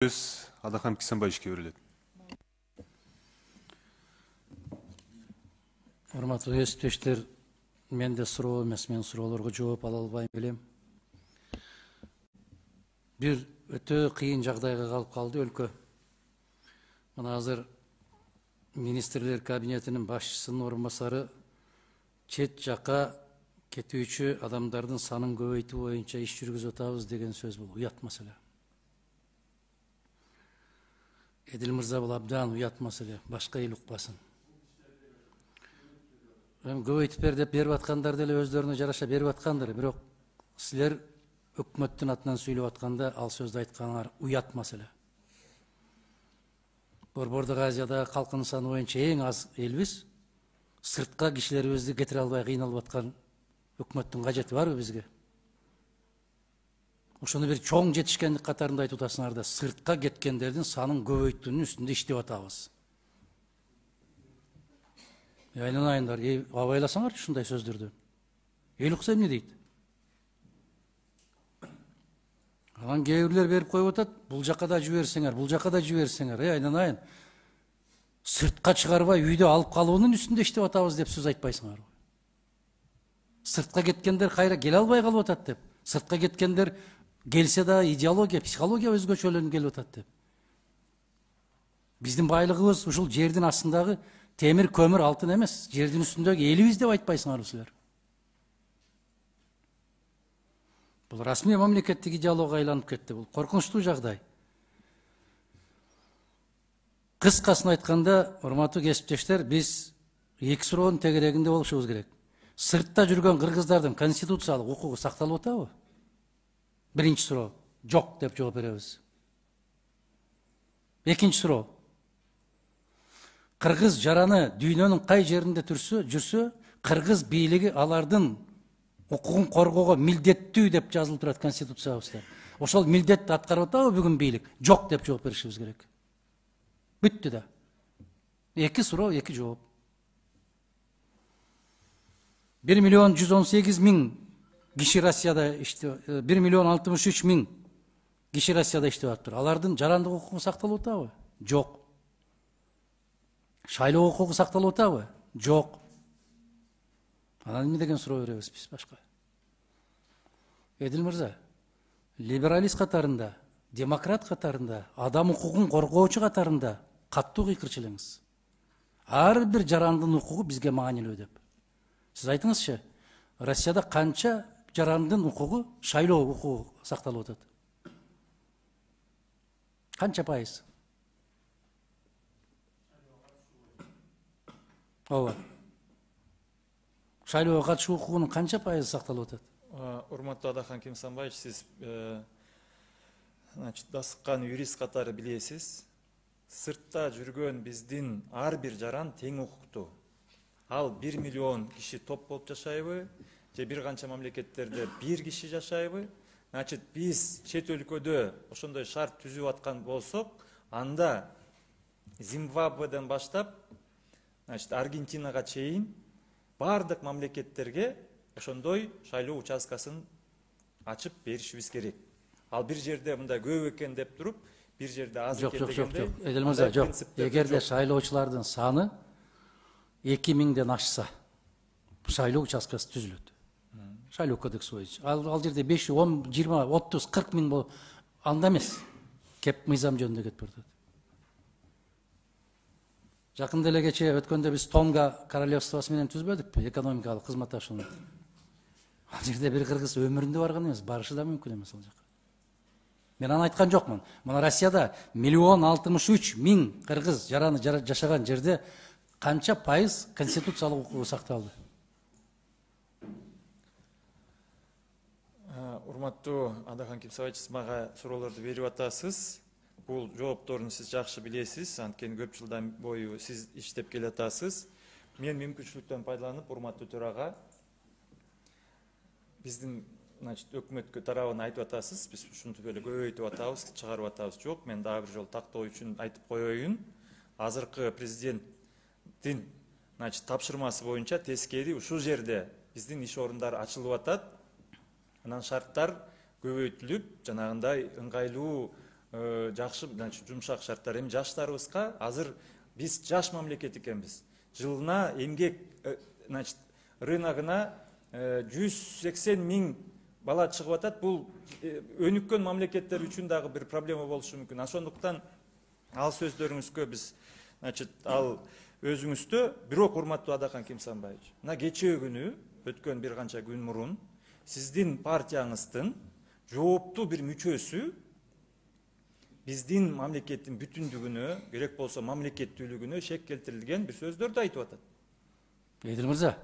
Söz Adakan Kisanbayış'a veriledi. Урматтуу эсептештер, менде суроо эмес, мен суроолорго жооп ала албай билем. Бир өтө кыйын жагдайга калып калды өлкө. Мына азыр министрлер кабинетинин башчысынын орун басары чет жакка кетүүчү адамдардын санын көбөйтүү боюнча иш жүргүзүп атабыз деген сөз. Бул уят маселе. Эдил мырза, бул абдан уят маселе, башка эл укпасын. Көбөйтүп бер деп берип аткандар деле өздөрүнө жараша берип аткандыр, бирок силер өкмөттүн атынан сүйлөп атканда ал сөздү айтканыңар уят маселе. Борбордук Азияда калкынын саны боюнча эң аз элбиз. Сыртка кишилерибизди кетире албай кыйналып аткан өкмөттүн кажети барбы бизге? Ошону бир чоң жетишкендик катарында айтып атасыңар да, сыртка кеткендердин санын көбөйтүүнүн үстүндө иштеп атабыз. Айналайындар, абайласаңар ушундай сөздөрдү. Эл укса эмне дейт? Анан кээ бирлер берип коюп атат, бул жакка да жиберсеңер, бул жакка да жиберсеңер. Айналайын. Сыртка чыгарбай үйдө алып калуунун үстүндө иштеп атабыз деп сөз айтпайсыңар. Сыртка кеткендер кайра келе албай калып атат деп. Сыртка кеткендер келсе да идеология, психология өзгөчөлөнүп келип атат деп. Биздин байлыгыбыз ушул жердин астындагы темир, көмүр, алтын эмес, жердин үстүндөгү элибиз деп айтпайсыңар силер. Бул расмий мамлекеттик идеология айланып кетти. Бул коркунучтуу жагдай. Кыскасын айтканда, урматтуу кесиптештер, биз эки суроонун тегерегинде болушубуз керек. Сыртта жүргөн кыргыздардын конституциялык укугу сакталып атабы? Биринчи суроо, жок деп жооп беребиз. Экинчи суроо, кыргыз жараны дүйнөнүн кай жеринде жүрсө, кыргыз бийлиги алардын укугун коргоого милдеттүү деп жазылып турат конституциябызда. Ошол милдетти аткарып атабы бүгүн бийлик? Жок деп жооп беришибиз керек. Бүттү да. Эки суроо, эки жооп. 1.118.000 киши Россияда 1.063.000 киши Россияда иштеп атыптыр. Алардын жарандык укугу сакталып атабы? Жок. Шайлоо укугу сакталып атабы? Жок. Анан эмне деген суроо беребиз биз башка? Эдил мырза, либералист катарында, демократ катарында, адам укугун коргоочу катарында каттуу кыйкырчу элеңиз. Ар бир жарандын укугу бизге маанилүү деп. Сиз айтыңызчы, Россияда канча жарандын укугу, шайлоо укугу сакталып атат? Канча пайыз? Ооба. Шайлоого катышуу укугунун канча пайызы сакталып атат? Урматтуу Адахан Кимсанбаевич, сиз дасыккан юрист катары билесиз. Сыртта жүргөн биздин ар бир жаран тең укуктуу. Ал 1 миллион киши топ болуп жашайбы, же бир канча мамлекеттерде 1 киши жашайбы? Значит, биз чет өлкөдө ошондой шарт түзүп аткан болсок, анда Зимбабведен баштап, Аргентинага чейин бардык мамлекеттерге ошондой шайлоо участкасын ачып беришибиз керек. Ал бир жерде мындай көп экен деп туруп, бир жерде аз экен дегенде. Жок. Эдил мырза, жок. Эгерде шайлоочулардын саны 2000ден ашса, шайлоо участкасы түзүлөт. Шайлоо кодекси боюнча. Ал жерде 5, 10, 20, 30, 40 миң болуп, анда эмес. Кеп мыйзам жөнүндө кетип атат. Жакында эле кечээ өткөндө биз Тонга королевствосу менен түзбөдүкпү, экономикалык кызматташууну. Ал жерде бир кыргыз өмүрүндө барган эмес, барышы да мүмкүн эмес ал жака. Мен аны айткан жокмун. Мына Россияда 1.063.000 кыргыз жараны жашаган жерде канча пайыз конституциялык укугу сакталды? Урматтуу Адахан Кимсанбаевич, сиз мага суроолорду берип атасыз. Бул жоопторун сиз жакшы билесиз, анткени көп жылдан бою сиз иштеп келе атасыз. Мен мүмкүнчүлүктөн пайдаланып, урматтуу төрага, биздин өкмөткө тарабын айтып атасыз, биз ушинтип эле көбөйтүп атабыз, чыгарып атабыз. Жок, мен дагы бир жолу тактоо үчүн айтып коеюн. Азыркы президенттин тапшырмасы боюнча тескери ушул жерде биздин иш орундары ачылып атат. Анан шарттар көбөйтүлүп, жанагындай ыңгайлуу жакшы жумшак шарттар. Эми жаштарыбызга азыр биз жаш мамлекет экенбиз. Жылына эмгек рыногуна 180 миң бала чыгып атат. Бул өнүккөн мамлекеттер үчүн дагы бир проблема болушу мүмкүн. Ошондуктан ал сөздөрүңүзгө биз ал өзүңүздө бирок урматтуу Адахан Кимсанбаевич, мына кечээ күнү өткөн бир канча күн мурун сиздин партияңыздын жооптуу бир мүчөсү биздин мамлекеттин бүтүндүгүнө, керек болсо мамлекеттүүлүгүнө шек келтирилген бир сөздөрдү айтып атат. Эдил мырза,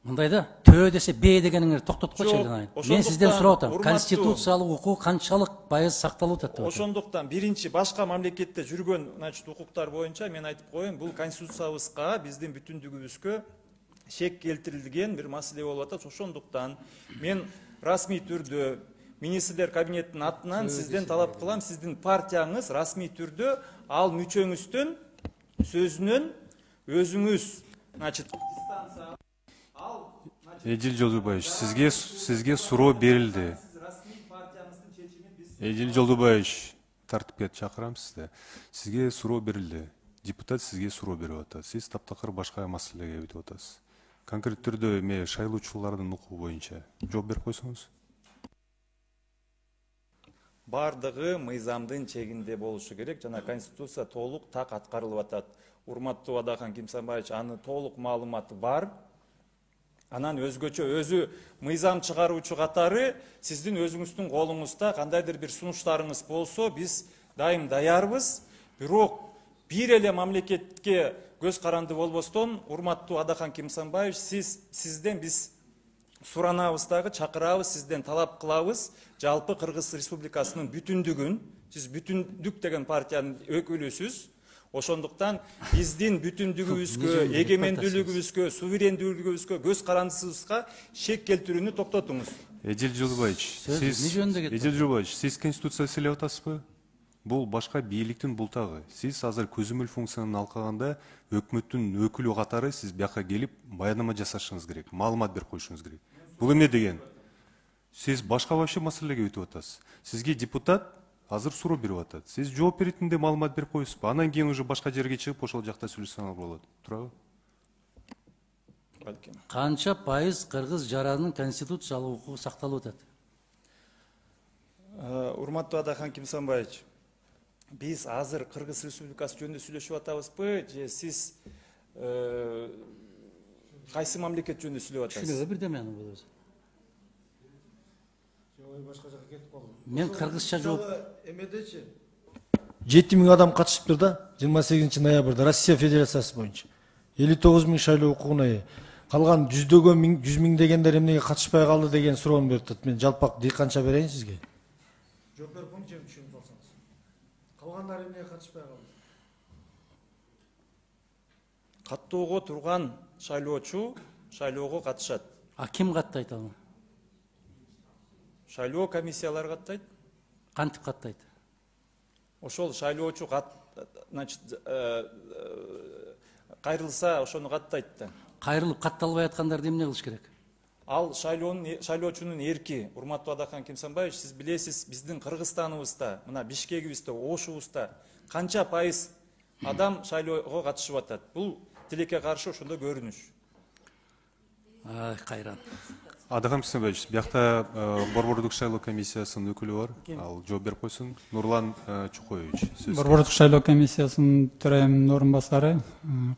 мындайда төө десе б дегениңерди токтотуп койчу эле. Мен сизден сурап атам, конституциялык укук канчалык пайыз сакталып атат деп. Ошондуктан биринчи башка мамлекетте жүргөн укуктар боюнча мен айтып коеюн, бул конституциябызга, биздин бүтүндүгүбүзгө шек келтирилген бир маселе болуп атат. Ошондуктан мен расмий түрдө министрлер кабинетинин атынан сизден талап кылам, сиздин партияңыз расмий түрдө ал мүчөңүздүн сөзүнөн өзүңүз дистанция Эдил Жолдубаевич, сизге суроо берилди. Эдил Жолдубаевич, тартипке чакырам сизди. Сизге суроо берилди. Депутат сизге суроо берип атат. Сиз таптакыр башка маселеге өтүп атасыз. Конкрет түрдө эме шайлоочулардын укугу боюнча жооп берип койсоңуз. Бардыгы мыйзамдын чегинде болушу керек жана конституция толук так аткарылып атат. Урматтуу Адахан Кимсанбаевич, аны толук маалыматы бар. Анан өзгөчө өзү мыйзам чыгаруучу катары сиздин өзүңүздүн колуңузда кандайдыр бир сунуштарыңыз болсо, биз дайым даярбыз. Бирок бир эле мамлекетке көз каранды болбостон, урматтуу Адахан Кимсанбаевич, сизден биз суранабыз дагы, чакырабыз, сизден талап кылабыз. Жалпы Кыргыз Республикасынын бүтүндүгүн, сиз бүтүндүк деген партиянын өкүлүсүз. Ошондуктан биздин бүтүндүгүбүзгө, эгемендүүлүгүбүзгө, суверендүүлүгүбүзгө, көз карандысыбызга шек келтирүүнү токтотуңуз. Эдил Жолдубаевич, сиз конституция сүйлөп атасызбы? Бул башка бийликтин бултагы. Сиз азыр көзөмөл функцияны алкаганда өкмөттүн өкүлү катары сиз бияка келип баяндама жасашыңыз керек, маалымат берип коюшуңуз керек. Бул эмне деген? Сиз башка вообще маселеге өтүп атасыз. Сизге депутат азыр суроо берип атат. Сиз жооп беретинде маалымат берип коесузбу? Анан кийин уже башка жерге чыгып ошол жакта сүйлөшсөңөр болот. Туурабы? Канча пайыз кыргыз жаранын конституциялык укугу сакталып атат? Урматтуу Адахан Кимсанбаевич, биз азыр Кыргыз Республикасы жөнүндө сүйлөшүп атабызбы, же сиз кайсы мамлекет жөнүндө сүйлөп атасыз? Шүлөгө бирдеме аны болобуз. Мен кыргызча жооп. Эмедечи 7000 адам катышыптыр да 28 ноябрда Россия Федерациясы боюнча 59 000 шайлоо укугуна ээ. Калган жүздөгөн 100 000 эмнеге катышпай калды деген суроону берип атат. Мен жалпак дыйканча берейин сизге. Жооп берип коюңузчу, түшүнүп калсаңыз. Калгандары эмнеге катышпай калды? Каттоого турган шайлоочу шайлоого катышат. А ким каттайт аны? Шайлоо комиссиялары каттайт. Кантип каттайт? Ошол шайлоочу кайрылса ошону каттайт да. Кайрылып катталбай аткандарды эмне кылыш керек? Ал шайлоочунун эрки. Урматтуу Адахан Кимсанбаевич, сиз билесиз, биздин Кыргызстаныбызда, мына Бишкегибизде, Ошубузда канча пайыз адам шайлоого катышып атат. Бул тилекке каршы ошондо көрүнүш. Кайран. Адахан Кимсанбаевич, биякта Борбордук шайлоо комиссиясынын өкүлү бар. Ал жооп берип койсун. Нурлан Чукоевич. Борбордук шайлоо комиссиясынын төрайымынын орун басары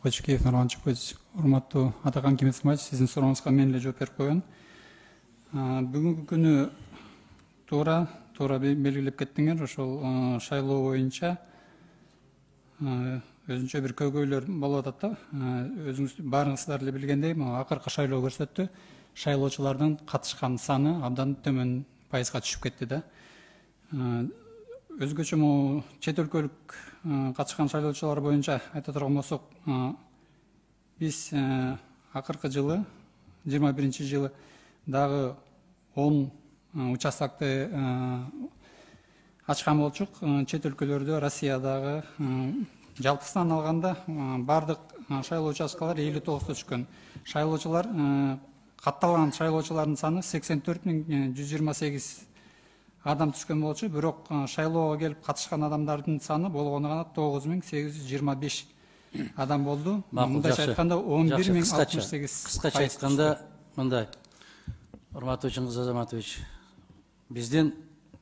Кочукеев Нурлан Чукоевич. Урматтуу Адахан Кимсанбаевич, сиздин сурооңузга мен эле жооп берип коеюн. Бүгүнкү күнү туура белгилеп кеттиңер. Ошол шайлоо боюнча өзүнчө бир көйгөйлөр болуп атат да. Өзүңүз баарыңыздар эле билгендей, акыркы шайлоо көрсөттү. Шайлоочулардын катышкан саны абдан төмөн пайызга түшүп кетти да. Өзгөчө чет өлкөлүк катышкан шайлоочулар боюнча айта турган болсок, биз акыркы жылы 21-жылы дагы 10 участокты ачкан болчук. Чет өлкөлөрдө, Россиядагы жалпысынан алганда бардык шайлоо участкалары 59 түшкөн. Шайлоочулар катталган шайлоочулардын саны 84 128 адам түшкөн болчу, бирок шайлоого келип катышкан адамдардын саны болгону гана 9825 адам болду. Мындайча айтканда 11068. Кыскача айтканда мындай. Урматтуу Чыңгыз Азаматович, биздин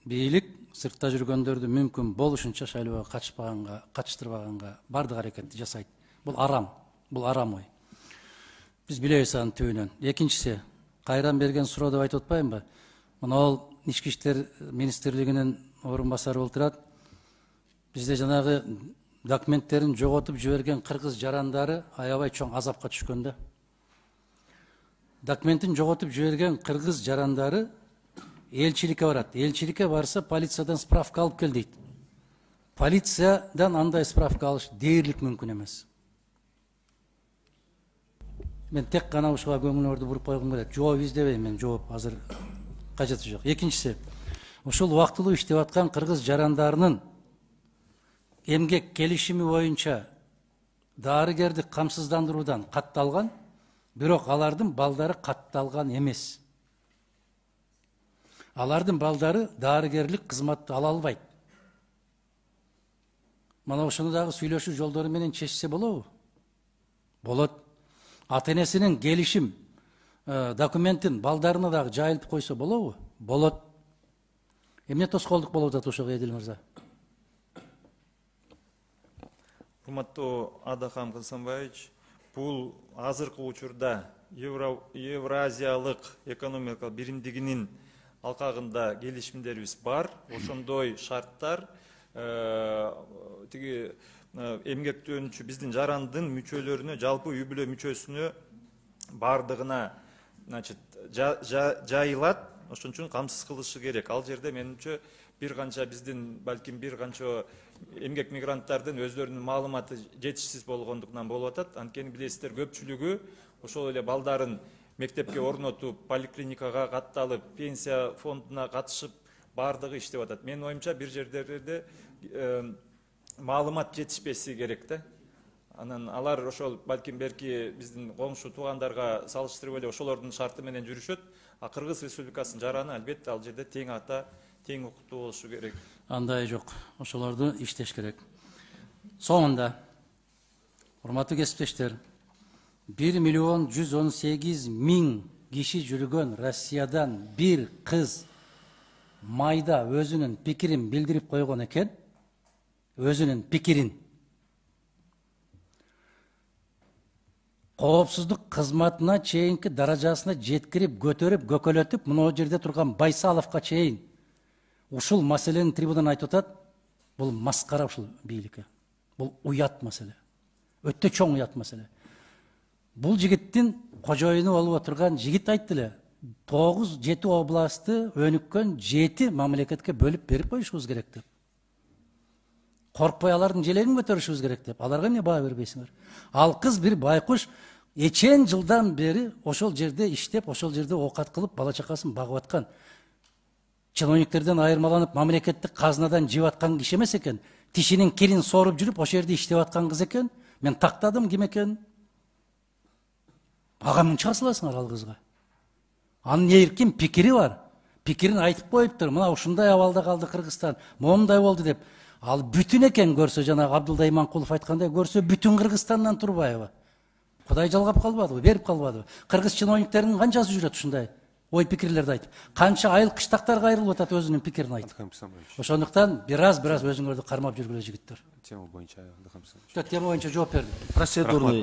бийлик сыртта жүргөндөрдү мүмкүн болушунча шайлоого катыштырбаганга бардык аракетти жасайт. Бул арам ой. Биз билебиз анын түбүнөн. Экинчиси, кайран берген суроо деп айтып атпаймынбы? Мына ал Ички иштер министрлигинин орун басары болуп турат. Бизде жанагы документтерин жоготуп жиберген кыргыз жарандары аябай чоң азапка түшкөн да. Документин жоготуп жиберген кыргыз жарандары элчиликке барат. Элчиликке барса полициядан справка алып кел дейт. Полициядан андай справка алыш дээрлик мүмкүн эмес. Мен тек гана ушуга көңүлүңөрдү буруп койгум келет. Жооп издебейм мен, жооп азыр кажети жок. Экинчиси, ушул убактылуу иштеп аткан кыргыз жарандарынын эмгек келишими боюнча дарыгердик камсыздандыруудан катталган, бирок алардын балдары катталган эмес. Алардын балдары дарыгерлик кызматты ала албайт. Мана ошону дагы сүйлөшүү жолдору менен чечсе болобу? Болот. Ата-энесинин келишим документин балдарына дагы жайылтып койсо болобу? Болот. Эмне тоскоолдук болуп атат ошого, Эдил мырза? Урматтуу Адахам Кылсанбаевич, бул азыркы учурда Евразиялык экономикалык биримдигинин алкагында келишимдерибиз бар. Ошондой шарттар тиги эмгектенүүчү биздин жарандын мүчөлөрүнө, жалпы үй бүлө мүчөсүнө бардыгына жайылат. Ошон үчүн камсыз кылышы керек. Ал жерде менимче бир канча биздин балким бир канча эмгек мигранттардын өздөрүнүн маалыматы жетишсиз болгондугунан болуп атат. Анткени билесиздер, көпчүлүгү ошол эле балдарын мектепке орнотуп, поликлиникага катталып, пенсия фондуна катышып, бардыгы иштеп атат. Менин оюмча бир жерлерде маалымат жетишпеси керек да. Анан алар ошол балким берки биздин коңшу туугандарга салыштырып эле ошолордун шарты менен жүрүшөт. А Кыргыз Республикасынын жараны албетте ал жерде тең ата, тең укуктуу болушу керек. Андай жок. Ошолорду иштеш керек. Соңунда, урматтуу кесиптештер, 1.118.000 киши жүргөн Россиядан бир кыз майда өзүнүн пикирин билдирип койгон экен. Өзүнүн пикирин. Коопсуздук кызматына чейинки даражасына жеткирип, көтөрүп, көкөлөтүп, мына жерде турган Байсаловго чейин ушул маселени трибунадан айтып атат. Бул маскара ушул бийликке. Бул уят маселе. Өтө чоң уят маселе. Бул жигиттин кожоюну болуп отурган жигит айтты эле. 9-7 областы өнүккөн 7 мамлекетке бөлүп берип коюшубуз керек деп. Коркпой алардын желегин көтөрүшүбүз керек деп. Аларга эмне баа бербейсиңер? Ал кыз бир байкуш эчен жылдан бери ошол жерде иштеп, ошол жерде оокат кылып, бала чакасын багып аткан. Чиновниктерден айырмаланып, мамлекеттик казынадан жеп аткан киши эмес экен. Тишинин кирин соруп жүрүп, ошол жерде иштеп аткан кыз экен. Мен тактадым ким экенин. Ага мынча асыласыңар ал кызга. Анын эркин пикири бар. Пикирин айтып коюптур. Мына ушундай абалда калды Кыргызстан, моундай болду деп. Ал бүтүн экен көрсө, жана Абдулда Иманкулов айткандай, көрсө бүтүн Кыргызстандан Турбаева. Кудай жалгап калбадыбы, берип калбадыбы? Кыргыз чиновниктеринин канчасы жүрөт ушундай ой пикирлерди айтып. Канча айыл кыштактарга айрылып атат өзүнүн пикирин айтып. Ошондуктан бир аз өзүңөрдү кармап жүргүлө жигиттер. Тема боюнча жооп бердим. Процедурный